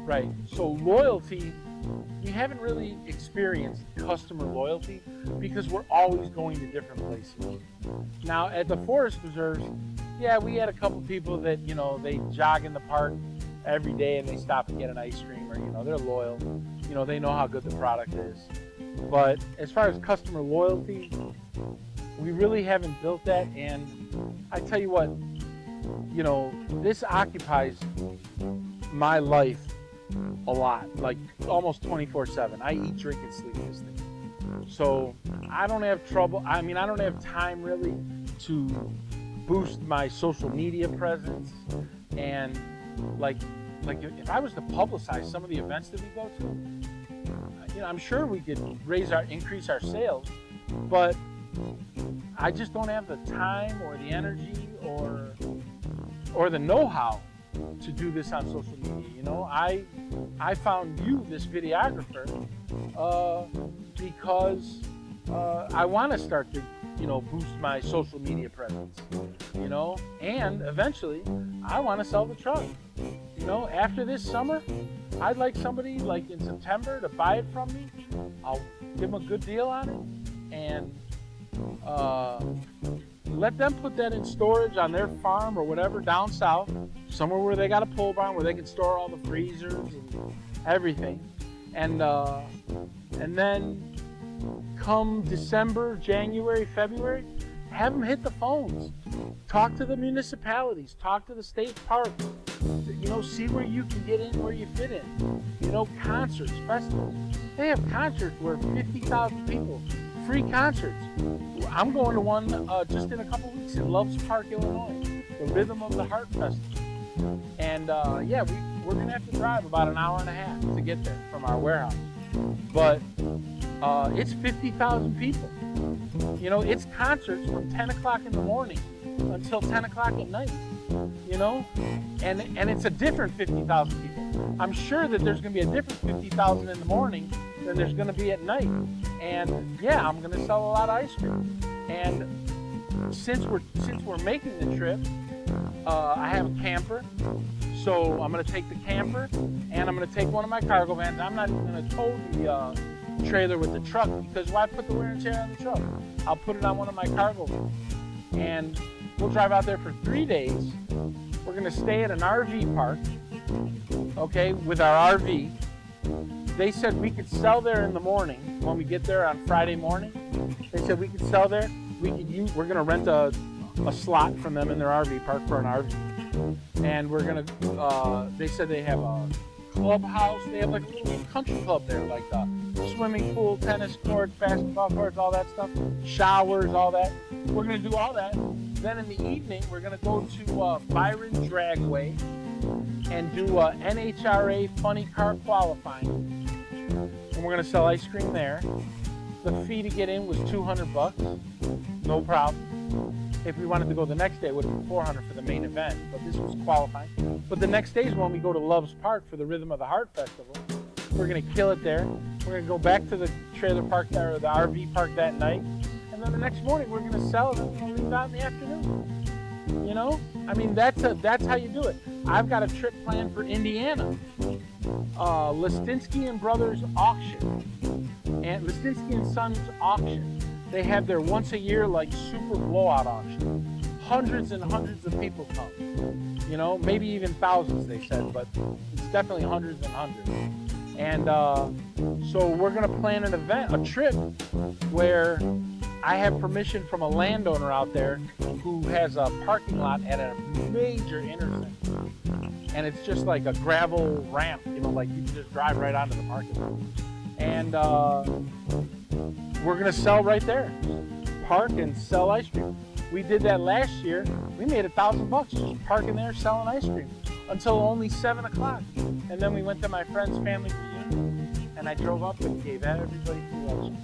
Right. So loyalty, we haven't really experienced customer loyalty because we're always going to different places. Now at the forest preserves, yeah, we had a couple people that, they jog in the park every day and they stop and get an ice cream, or, they're loyal. They know how good the product is. But as far as customer loyalty, we really haven't built that. And I tell you what, this occupies my life a lot, like almost 24/7. I eat, drink, and sleep this thing. So I don't have trouble. I don't have time really to boost my social media presence. And like if I was to publicize some of the events that we go to, I'm sure we could increase our sales, but I just don't have the time or the energy or the know-how to do this on social media. I found you, this videographer, because I want to start to boost my social media presence, and eventually I want to sell the truck. After this summer, I'd like somebody like in September to buy it from me. I'll give them a good deal on it, and let them put that in storage on their farm or whatever down south, somewhere where they got a pole barn where they can store all the freezers and everything. And then come December, January, February, have them hit the phones. Talk to the municipalities, talk to the state parks, see where you can get in, where you fit in. Concerts, festivals. They have concerts where 50,000 people, free concerts. I'm going to one just in a couple weeks in Loves Park, Illinois, the Rhythm of the Heart Festival. And we're going to have to drive about an hour and a half to get there from our warehouse. But it's 50,000 people. It's concerts from 10 o'clock in the morning until 10 o'clock at night, and it's a different 50,000 people. I'm sure that there's going to be a different 50,000 in the morning than there's going to be at night. And yeah, I'm going to sell a lot of ice cream. And since we're making the trip, I have a camper. So I'm going to take the camper, and I'm going to take one of my cargo vans. I'm not even going to tow the trailer with the truck, because why put the wear and tear on the truck? I'll put it on one of my cargo vans. And we'll drive out there for 3 days. We're going to stay at an RV park, okay, with our RV. They said we could sell there in the morning when we get there on Friday morning. They said we could sell there. We're going to rent a slot from them in their RV park for an RV. And we're going to, they said they have a clubhouse. They have like a little country club there, like a swimming pool, tennis courts, basketball courts, all that stuff, showers, all that. We're going to do all that. Then in the evening, we're going to go to Byron Dragway and do NHRA funny car qualifying. And we're going to sell ice cream there. The fee to get in was $200, no problem. If we wanted to go the next day, it would have been $400 for the main event, but this was qualifying. But the next day is when we go to Loves Park for the Rhythm of the Heart Festival. We're going to kill it there. We're going to go back to the trailer park there, or the RV park that night. And then the next morning, we're going to sell it and we're going to leave out in the afternoon. That's how you do it. I've got a trip planned for Indiana. Listinsky and Brothers auction. And Listinsky and Sons auction. They have their once a year like super blowout auction. Hundreds and hundreds of people come. Maybe even thousands, they said, but it's definitely hundreds and hundreds. And so we're going to plan an event, a trip, where I have permission from a landowner out there who has a parking lot at a major intersection. And it's just like a gravel ramp, like you can just drive right onto the parking lot. And we're going to sell right there. Park and sell ice cream. We did that last year. We made $1,000 just parking there selling ice cream until only 7 o'clock. And then we went to my friend's family reunion, and I drove up and gave everybody free ice cream.